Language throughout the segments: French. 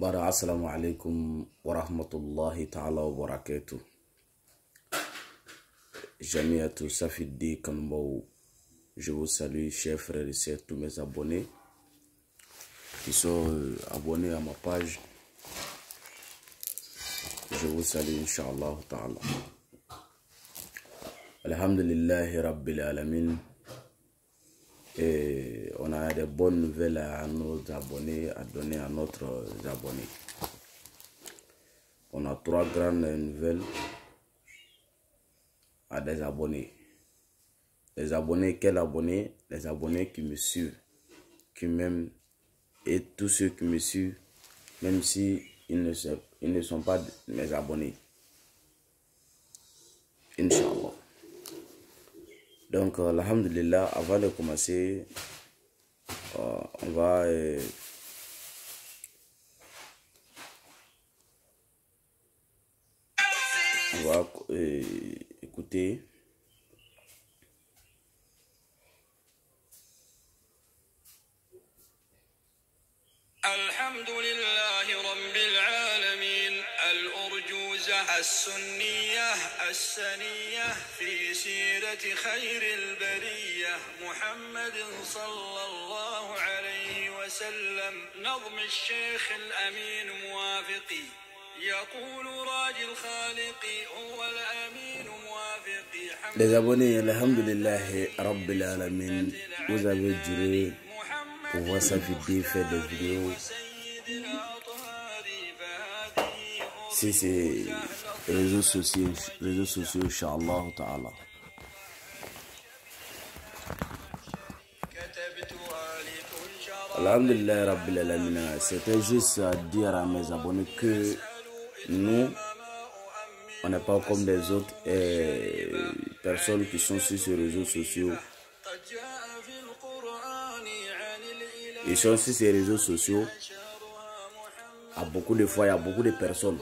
Assalamu alaikum wa rahmatullahi ta'ala wa barakatuh. Jamiatou Safidi Kanbou, je vous salue, chers frères et sœurs, tous mes abonnés qui sont abonnés à ma page. Je vous salue, Inch'Allah ta'ala. Alhamdulillahi Rabbil Alamin. Et on a des bonnes nouvelles à nos abonnés, à donner à notre abonnés. On a 3 grandes nouvelles à des abonnés. Les abonnés, quels abonnés? Les abonnés qui me suivent, qui m'aiment, et tous ceux qui me suivent, même si ils ne sont pas mes abonnés. Inch'Allah. Donc, alhamdulillah, avant de commencer, on va écouter Alhamdulillahi Rabbil Alamin Al-Urjuza As-Sunniyah As-Saniyah Fi Sirati Khairil Bariyah Muhammadin Sallallahu Alayhi Wa Sallam Nazm al-Sheikh al-Amin Muwafiqi يقول راجي الخالق هو الأمين موافقي. Les abonnés, alhamdulillah Rabbil Alamin, vous avez duré pour voir sa vidéo, faire des vidéos. Si c'est réseaux sociaux, Inch'Allah ta'ala. Alhamdulillah Rabbil Alamin, c'était juste à dire à mes abonnés que nous, on n'est pas comme les autres personnes qui sont sur ces réseaux sociaux. Ils sont sur ces réseaux sociaux. À beaucoup de fois, il y a beaucoup de personnes.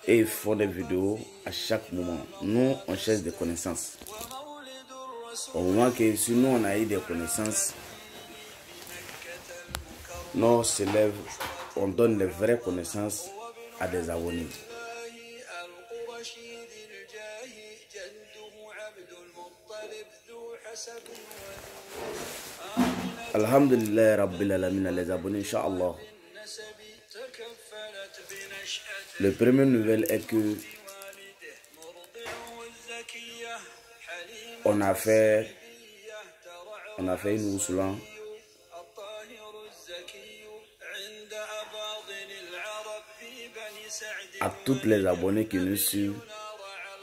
Et ils font des vidéos à chaque moment. Nous, on cherche des connaissances. Au moment que si nous, on a eu des connaissances, nous s'élève, on donne les vraies connaissances à des abonnés. Alhamdulillah Rabbil Alamin, les abonnés, Inch'Allah. Le premier nouvelle est que on a fait une Ouslan à tous les abonnés qui nous suivent,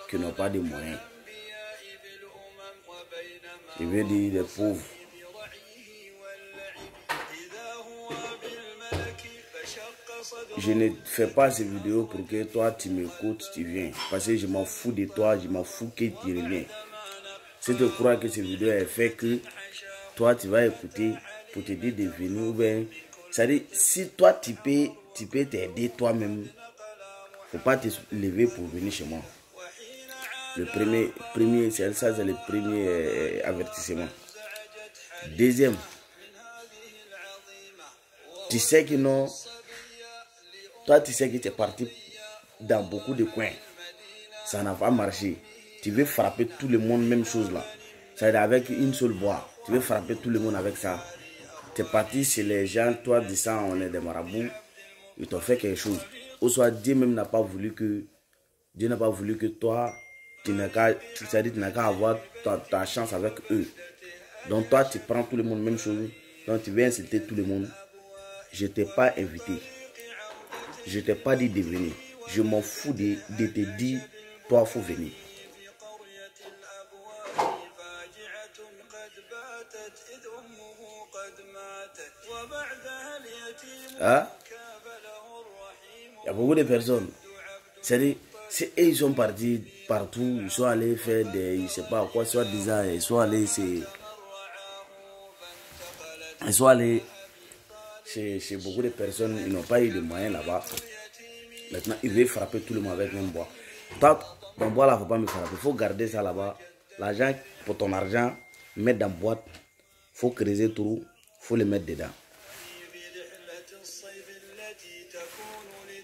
qui n'ont pas de moyens. Je veux dire les pauvres. Je ne fais pas ces vidéos pour que toi tu m'écoutes, tu viens. Parce que je m'en fous de toi, je m'en fous que tu reviens. Si tu crois que cette vidéo est faite que toi tu vas écouter pour te dire de venir, ou bien, c'est-à-dire si toi tu peux t'aider toi-même, faut pas te lever pour venir chez moi. Le premier c'est ça, c'est le premier avertissement. Deuxième, tu sais que non, toi tu sais que tu es parti dans beaucoup de coins, ça n'a pas marché. Tu veux frapper tout le monde, même chose là. C'est-à-dire avec une seule voix, tu veux frapper tout le monde avec ça. Tu es parti chez les gens, toi disant on est des marabouts, ils t'ont fait quelque chose. Ou soit Dieu même n'a pas voulu que toi, tu n'as qu'à avoir ta chance avec eux. Donc toi tu prends tout le monde, même chose. Donc tu veux insulter tout le monde. Je ne t'ai pas invité. Je ne t'ai pas dit de venir. Je m'en fous de te dire, toi il faut venir. Hein? Il y a beaucoup de personnes. C'est-à-dire, ils sont partis partout, ils sont allés faire des, je ne sais pas quoi, soit disant, ils sont allés chez beaucoup de personnes, ils n'ont pas eu de moyens là-bas. Maintenant, ils veulent frapper tout le monde avec même bois. Tant, ton bois là, il ne faut pas me frapper, il faut garder ça là-bas. L'argent, pour ton argent, mettre dans la boîte, faut creuser trou, faut le mettre dedans.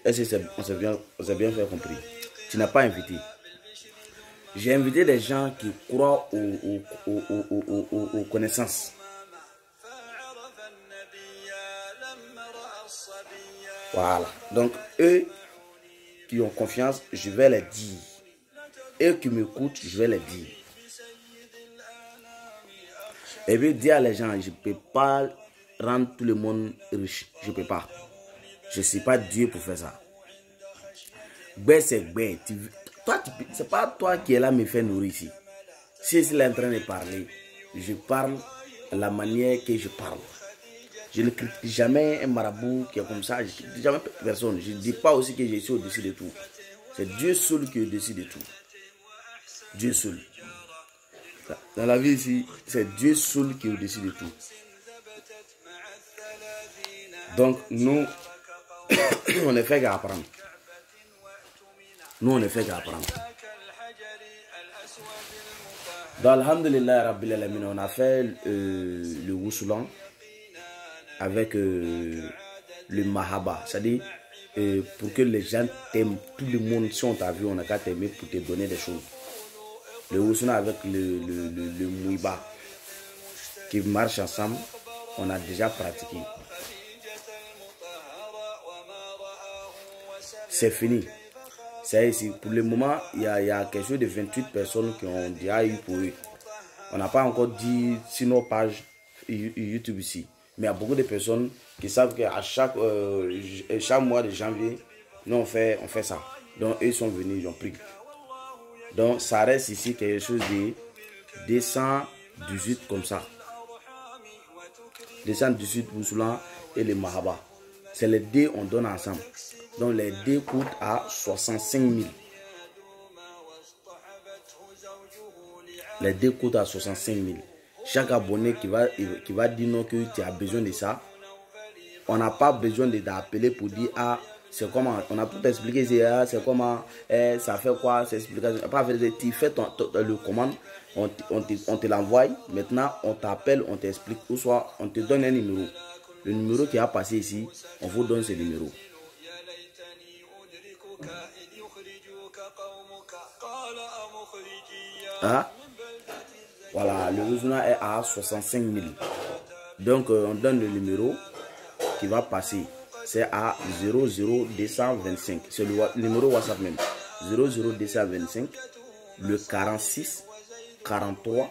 Est-ce que on s'est bien fait compris? Tu n'as pas invité. J'ai invité des gens qui croient aux connaissances. Voilà. Donc, eux qui ont confiance, je vais les dire. Eux qui m'écoutent, je vais les dire. Et puis dire à les gens, je ne peux pas rendre tout le monde riche. Je ne peux pas. Je ne suis pas Dieu pour faire ça. Ben c'est ben. C'est pas toi qui es là me faire nourrir ici. Si je suis là en train de parler, je parle de la manière que je parle. Je ne critique jamais un marabout qui est comme ça. Je ne critique jamais personne. Je ne dis pas aussi que je suis au-dessus de tout. C'est Dieu seul qui est au-dessus de tout. Dieu seul. Dans la vie ici, c'est Dieu seul qui est au-dessus de tout. Donc nous, on ne fait qu'apprendre. Nous, on ne fait qu'apprendre. Donc, alhamdulillah, Rabbil Alamin, on a fait le Wussulan avec le Mahaba. C'est-à-dire, pour que les gens t'aiment, tout le monde, si on t'a vu, on a qu'à t'aimer pour te donner des choses. Le Wussulan avec le Mouiba, qui marche ensemble, on a déjà pratiqué. C'est fini. C'est ici. Pour le moment, il y a quelque chose de 28 personnes qui ont déjà eu pour eux. On n'a pas encore dit sur nos pages YouTube ici. Mais il y a beaucoup de personnes qui savent qu'à chaque mois de janvier, nous on fait ça. Donc eux sont venus, ils ont pris. Donc ça reste ici quelque chose de 218 comme ça. 218 Wussulan et les Mahaba. C'est les deux on donne ensemble. Donc les deux coûtent à 65 000. Les deux coûtent à 65 000. Chaque abonné qui va dire non que tu as besoin de ça, on n'a pas besoin d'appeler pour dire ah c'est comment. On a tout expliqué c'est comment, ça fait quoi, c'est explication. Pas tu fais le commande, on te l'envoie. Maintenant on t'appelle, on t'explique ou soit on te donne un numéro. Le numéro qui a passé ici, on vous donne ce numéro. Ah, voilà, le Wussulan est à 65 000. Donc, on donne le numéro qui va passer. C'est à 00225. C'est le numéro WhatsApp même. 00225, le 46 43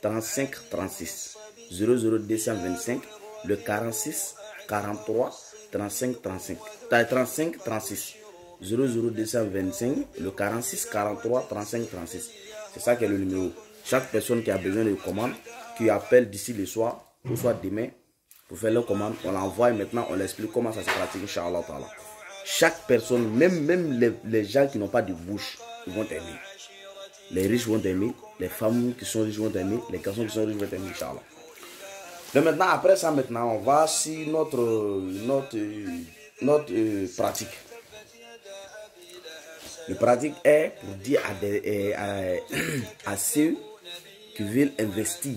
35 36. 00225, le 46 43 35 35. 35 36. 00225, le 46 43 35 36. C'est ça qui est le numéro. Chaque personne qui a besoin de commande, qui appelle d'ici le soir, ou soit demain, pour faire leur commande, on l'envoie et maintenant on l'explique comment ça se pratique, Inch'Allah. Chaque personne, même les gens qui n'ont pas de bouche, ils vont t'aimer. Les riches vont t'aimer, les femmes qui sont riches vont t'aimer, les garçons qui sont riches vont t'aimer, Inch'Allah. Donc maintenant, après ça, on va sur notre pratique. Le pratique est pour dire à ceux qui veulent investir.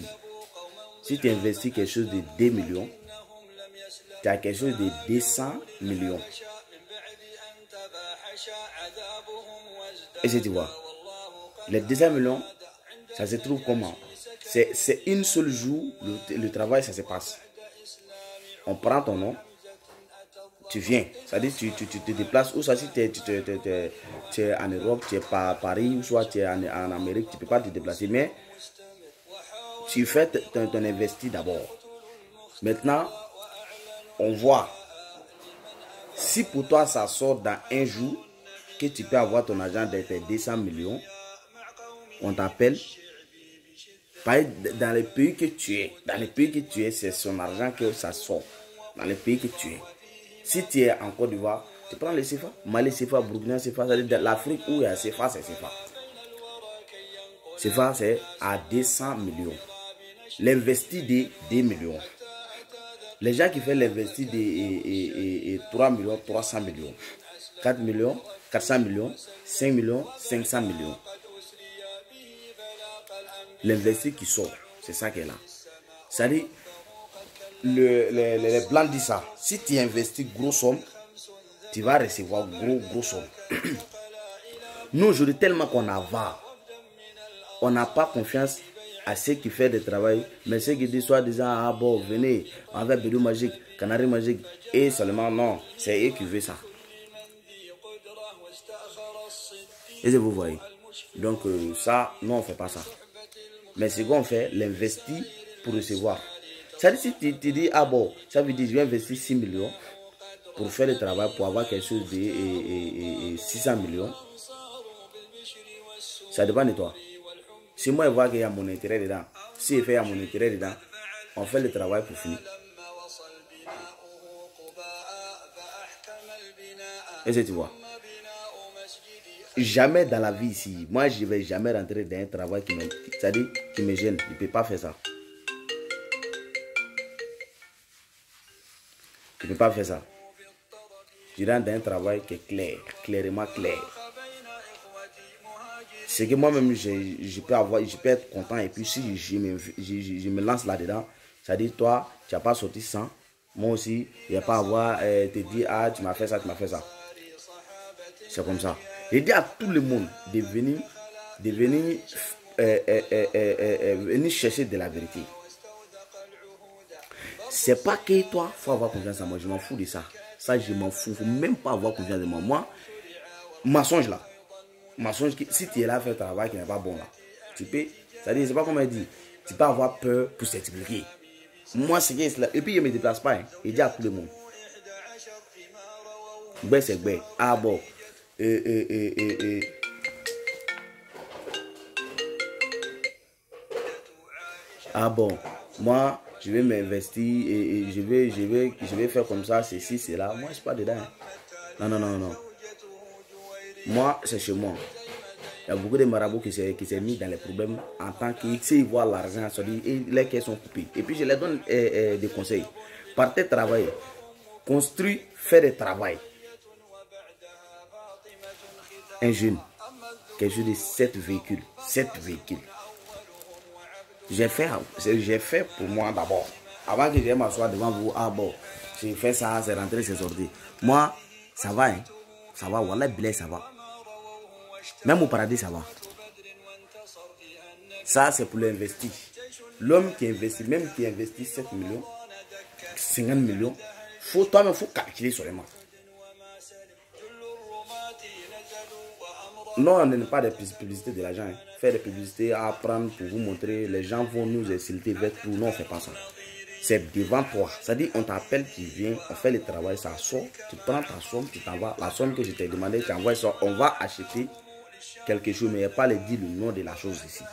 Si tu investis quelque chose de 2 millions, tu as quelque chose de 200 millions. Et tu vois, les 200 millions, ça se trouve comment? C'est une seule jour, le travail, ça se passe. On prend ton nom. Tu viens, c'est-à-dire tu te déplaces, ou ça si tu es en Europe, tu es pas à Paris, ou soit tu es en Amérique, tu ne peux pas te déplacer, mais tu fais ton investi d'abord. Maintenant, on voit, si pour toi ça sort dans un jour, que tu peux avoir ton argent de tes 200 millions, on t'appelle, dans le pays que tu es, c'est son argent que ça sort, dans le pays que tu es. Si tu es en Côte d'Ivoire, tu prends les CFA, Mali CFA, Burkina CFA, c'est-à-dire l'Afrique où il y a CFA, c'est CFA. CFA, c'est à 200 millions. L'investi de 2 millions. Les gens qui font l'investi de 3 millions, 300 millions. 4 millions, 400 millions, 5 millions, 500 millions. L'investi qui sort, c'est ça qui est là. C'est-à-dire, les blancs disent ça. Si tu investis gros somme, tu vas recevoir gros somme. Nous, aujourd'hui, tellement qu'on avare, on n'a pas confiance à ceux qui font du travail, mais ceux qui disent soi-disant, ah bon, venez, avec Bédou magique, Canari magique, et seulement non, c'est eux qui veulent ça. Et vous voyez. Donc ça, nous on ne fait pas ça. Mais ce qu'on fait, l'investir pour recevoir. C'est-à-dire si tu dis, ah bon, ça veut dire je vais investir 6 millions pour faire le travail, pour avoir quelque chose de 600 millions. Ça dépend de toi. Si moi je vois qu'il y a mon intérêt dedans, si je fais mon intérêt dedans, on fait le travail pour finir. Et tu vois. Jamais dans la vie ici, moi je ne vais jamais rentrer dans un travail qui me gêne. Je ne peux pas faire ça. Je ne peux pas faire ça. Je rentre dans un travail qui est clair, clairement clair. C'est que moi-même je peux être content et puis si je me lance là-dedans, ça dit toi, tu n'as pas sorti 100, moi aussi, il n'y a pas à avoir te dire ah tu m'as fait ça, tu m'as fait ça. C'est comme ça. Je dis à tout le monde de venir chercher de la vérité. C'est pas que toi, il faut avoir confiance en moi. Je m'en fous de ça. Ça, je m'en fous. Il ne faut même pas avoir confiance en moi. Moi, mensonge là. Mensonge, si tu es là à faire un travail qui n'est pas bon là, tu peux, c'est-à-dire, c'est pas comme elle dit, tu peux avoir peur pour s'expliquer. Moi, c'est que cela. Et puis, je ne me déplace pas. Hein. Je dis à tout le monde. Ben, c'est ben. Ah bon. Ah bon, moi je vais m'investir et je vais faire comme ça, ceci, cela. Moi je ne suis pas dedans. Hein. Non. Moi c'est chez moi. Il y a beaucoup de marabouts qui s'est mis dans les problèmes en tant qu'ils voient l'argent, les caisses sont coupées. Et puis je leur donne des conseils. Partez travailler, construire, faire des travail. Un jeune, quelque chose de 7 véhicules. J'ai fait pour moi d'abord. Avant que je m'assoie devant vous, ah bon, j'ai fait ça, c'est rentré, c'est sorti. Moi, ça va, hein. Ça va, wallah, bilay, ça va. Même au paradis, ça va. Ça, c'est pour l'investir. L'homme qui investit, même qui investit 7 millions, 50 millions, toi-même, il faut calculer seulement. Non, on n'est pas des publicités de l'argent. Hein. Faire des publicités à apprendre pour vous montrer, les gens vont nous insulter vers tout. Non, on ne fait pas ça. C'est devant toi. C'est-à-dire, on t'appelle, tu viens, on fait le travail, ça sort, tu prends ta somme, tu t'envoies. La somme que je t'ai demandé, tu envoies ça. On va acheter quelque chose, mais il n'y a pas le dire le nom de la chose ici.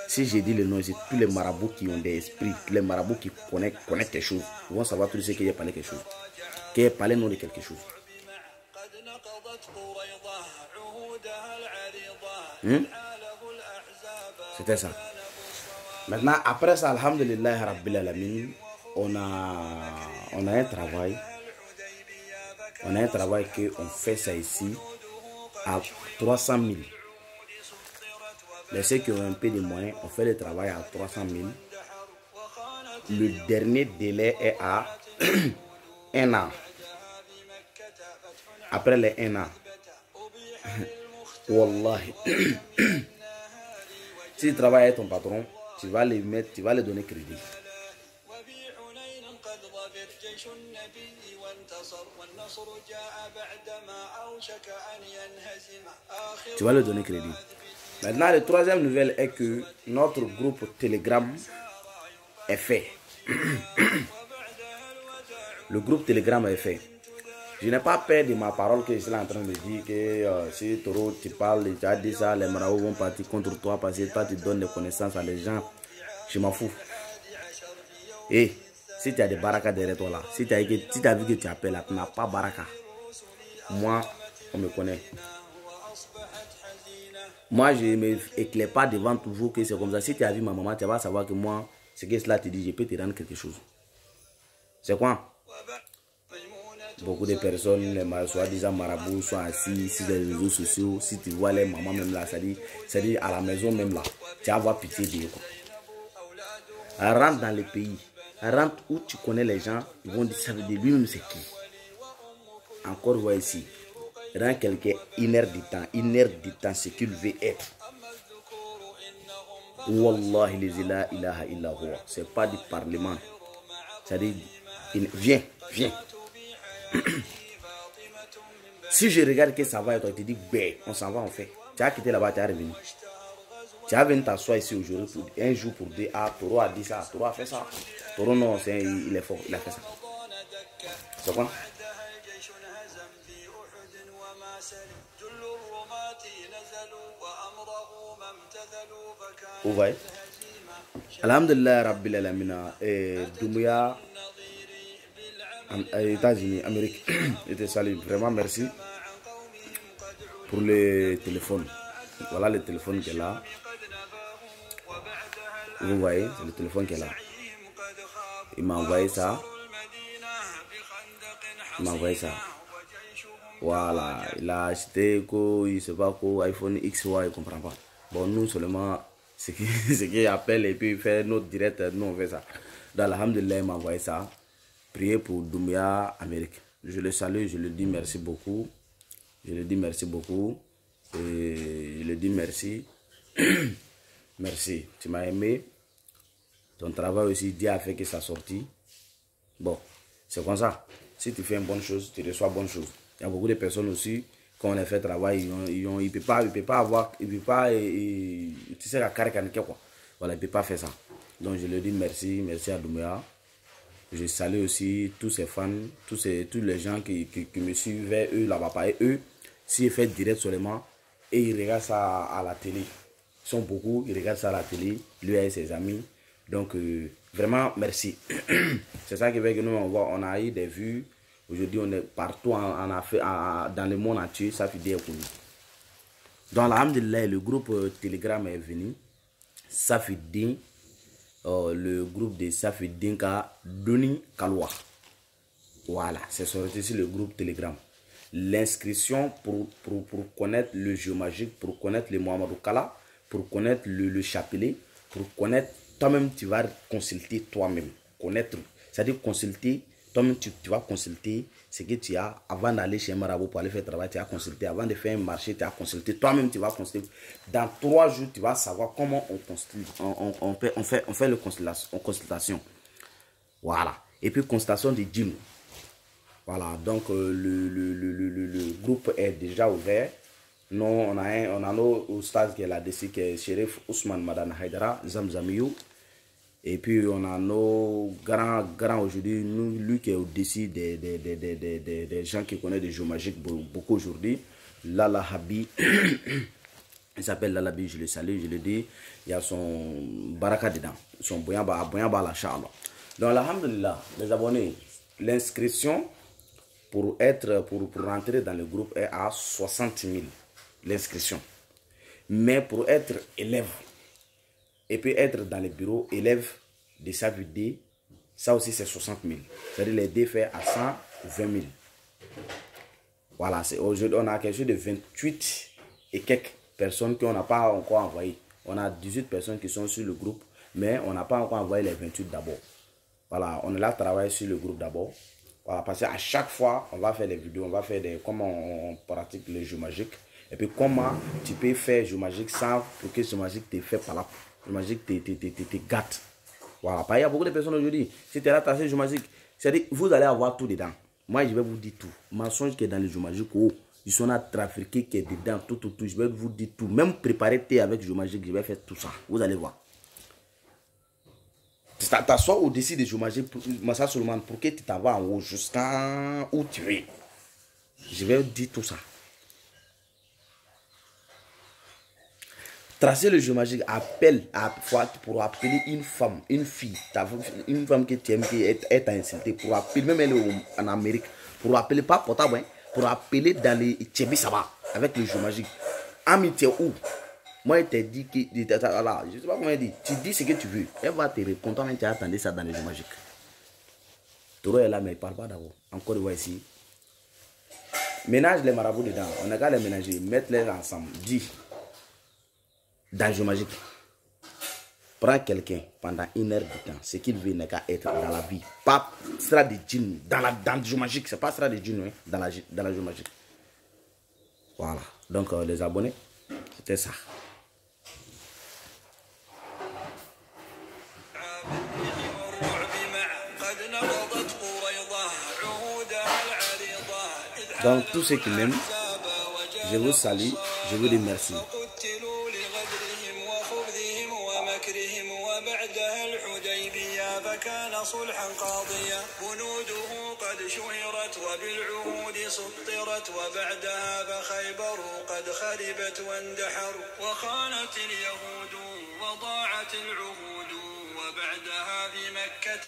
Si j'ai dit le nom ici, tous les marabouts qui ont des esprits, tous les marabouts qui connaissent quelque chose, ils vont savoir tout ce qu'il y a parlé quelque chose. Qu'il y a parlé le nom de quelque chose. C'était ça. Maintenant, après ça, alhamdulillah, rabbil alamin, on a un travail. On a un travail qu'on fait ça ici à 300 000. Les ceux qui ont un peu de moyens, on fait le travail à 300 000. Le dernier délai est à 1 an. Après les 1 an, wallahi, si tu travailles avec ton patron, tu vas les donner crédit. Tu vas le donner crédit. Maintenant, la troisième nouvelle est que notre groupe Telegram est fait. Le groupe Telegram est fait. Je n'ai pas peur de ma parole que je suis en train de dire que si Toro tu parles, tu as dit ça, les marabouts vont partir contre toi parce que toi tu donnes des connaissances à les gens. Je m'en fous. Et si tu as des barakas derrière toi là, si tu as vu que tu appelles là, tu n'as pas baraka. Moi, on me connaît. Moi, je ne m'éclaire pas devant toujours que c'est comme ça. Si tu as vu ma maman, tu vas savoir que moi, ce que cela te dit, je peux te rendre quelque chose. C'est quoi? Beaucoup de personnes, les soi-disant marabouts, sont assis sur les réseaux sociaux. Si tu vois les mamans même là, c'est-à-dire à la maison même là, tu vas avoir pitié d'eux. Rentre dans le pays. Rentre où tu connais les gens. Ils vont dire ça veut dire lui-même c'est qui. Encore voici ici. Rends quelqu'un une heure du temps ce qu'il veut être. Wallahi la ilaha illa huwa. C'est pas du parlement. C'est-à-dire, viens. Si je regarde que ça va et toi, tu dis, ben, on s'en va, on fait. Tu as quitté là-bas, tu es revenu. Tu as venu t'asseoir ici aujourd'hui, un jour pour dire, ah, Toro a dit ça, Toro a fait ça. Toro, non, il est fort, il a fait ça. C'est quoi? Vous voyez? Alhamdulillah, Rabbil Alamina, Doumbouya, États-Unis, Amérique, je te salue. Vraiment, merci pour le téléphone. Voilà le téléphone qui est là. Vous voyez, c'est le téléphone qui est là. Il m'a envoyé ça. Il m'a envoyé ça. Voilà, il a acheté quoi, il ne sait pas quoi, iPhone XY, il ne comprend pas. Bon, nous seulement, ce qu'il appelle et puis il fait notre direct, nous on fait ça. Dans alhamdulillah, il m'a envoyé ça. Priez pour Doumbouya, Amérique. Je le salue, je le dis merci beaucoup. Je le dis merci beaucoup. Et je le dis merci. Merci, tu m'as aimé. Ton travail aussi, Dieu a fait que ça sortit. Bon, c'est comme ça. Si tu fais une bonne chose, tu reçois bonne chose. Il y a beaucoup de personnes aussi, quand on a fait travail, ils ne peuvent pas avoir, tu sais, la caracanique quoi. Voilà, ils ne peuvent pas faire ça. Donc je le dis merci, merci à Doumbouya. Je salue aussi tous ces fans, tous les gens qui me suivent, eux là-bas. Et eux, s'ils font direct seulement, et ils regardent ça à la télé. Ils sont beaucoup, ils regardent ça à la télé, lui et ses amis. Donc, vraiment, merci. C'est ça qui fait que nous, on a eu des vues. Aujourd'hui, on est partout dans le monde entier, ça fait des connu. Donc, alhamdulillah, le groupe Telegram est venu. Ça fait des le groupe de Safidinka Doni Kalwa. Voilà, c'est sorti ici le groupe Telegram. L'inscription pour connaître le jeu magique, pour connaître le Mohamedou Kala, pour connaître le chapelet, pour connaître, toi-même tu vas consulter toi-même. Connaître, c'est-à-dire consulter, toi-même tu vas consulter ce que tu as avant d'aller chez un marabout pour aller faire travail, tu as consulté, avant de faire un marché, tu as consulté, toi-même tu vas consulter. Dans 3 jours, tu vas savoir comment on fait le consultation. Voilà. Et puis consultation de gym. Voilà, donc le groupe est déjà ouvert. Nous, on a nos stades qui est là-dessus, qui est Chérif Ousmane Madana Haidara, Zamzamiou. Et puis on a nos grands aujourd'hui, lui qui est au-dessus des gens qui connaissent des jeux magiques beaucoup aujourd'hui. Lala Habi, il s'appelle Lala Habi, je le salue, je le dis. Il y a son baraka dedans, son boyamba la charla. Donc alhamdulillah, les abonnés, l'inscription pour rentrer dans le groupe est à 60 000, l'inscription. Mais pour être élève, et puis être dans les bureaux élèves de sa vidéo, ça aussi c'est 60 000. C'est-à-dire les deux fait à 120 000. Voilà, aujourd'hui on a quelque chose de 28 et quelques personnes qu'on n'a pas encore envoyé. On a 18 personnes qui sont sur le groupe, mais on n'a pas encore envoyé les 28 d'abord. Voilà, on est là travailler sur le groupe d'abord. Voilà, parce qu'à chaque fois, on va faire des vidéos, on va faire comment on pratique le jeu magique. Et puis comment tu peux faire jeu magique sans pour que ce magique te fait par là. Le magique te gâte. Voilà. Il y a beaucoup de personnes aujourd'hui. Si tu es là, tu as ce jeu magique. C'est-à-dire, vous allez avoir tout dedans. Moi, je vais vous dire tout. Mensonge qui est dans le jeu magique, oh, ils sont là, trafiqués qui est dedans, tout. Je vais vous dire tout. Même préparer thé avec jeu magique, je vais faire tout ça. Vous allez voir. T'assois au-dessus des jeux magiques, Massa Solomon, pour que tu t'en vas en haut jusqu'à où tu es. Je vais vous dire tout ça. Tracer le jeu magique, pour appeler une femme, une fille, une femme que tu aimes, qui est insultée, pour appeler, même elle est en Amérique, pour appeler, pas portable, hein, pour appeler dans les Tchébi Saba, avec le jeu magique. Ami, tu es où? Moi, il t'a dit que, voilà, je ne sais pas comment il dit, tu dis ce que tu veux, elle va te répondre, tu as attendu ça dans le jeu magique. Toro est là, mais il ne parle pas d'abord. Encore une fois ici. Ménage les marabouts dedans, on n'a qu'à les ménager, mettre-les ensemble, dis. Dans le jeu magique. Prends quelqu'un pendant 1 heure de temps. Ce qu'il veut n'est qu'à être dans la vie. Pas sera de djinn. Dans le jeu magique. C'est pas sera de djinn, hein, dans la jeu magique. Voilà. Donc, les abonnés, c'était ça. Donc, tous ceux qui m'aiment, je vous salue, je vous remercie. فكان صلحا قاضيا بنوده قد شهرت وبالعهود سطرت وبعدها فخيبر قد خربت واندحر وخانت اليهود وضاعت العهود وبعدها بمكة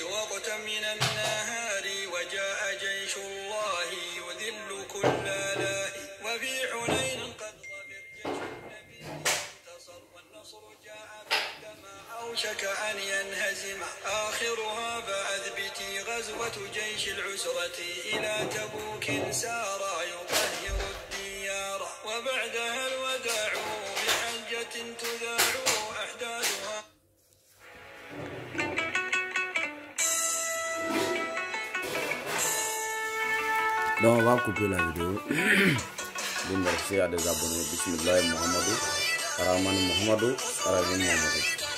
وقتا من النهار وجاء جيش الله يذل كل لاهي وفي حنين قد ظفر جيش النبي انتصر والنصر جاء بعدما أوشك أن ينهزم آخرها فأثبتي غزوة جيش العسرة إلى تبوك سار يطهر الديار وبعدها الوداع بحجة تذاع أحداثها. Donc on va couper la vidéo. Merci à des abonnés. Bismillah Muhammadou, Rahman Muhammadou, Rahim Muhammadou.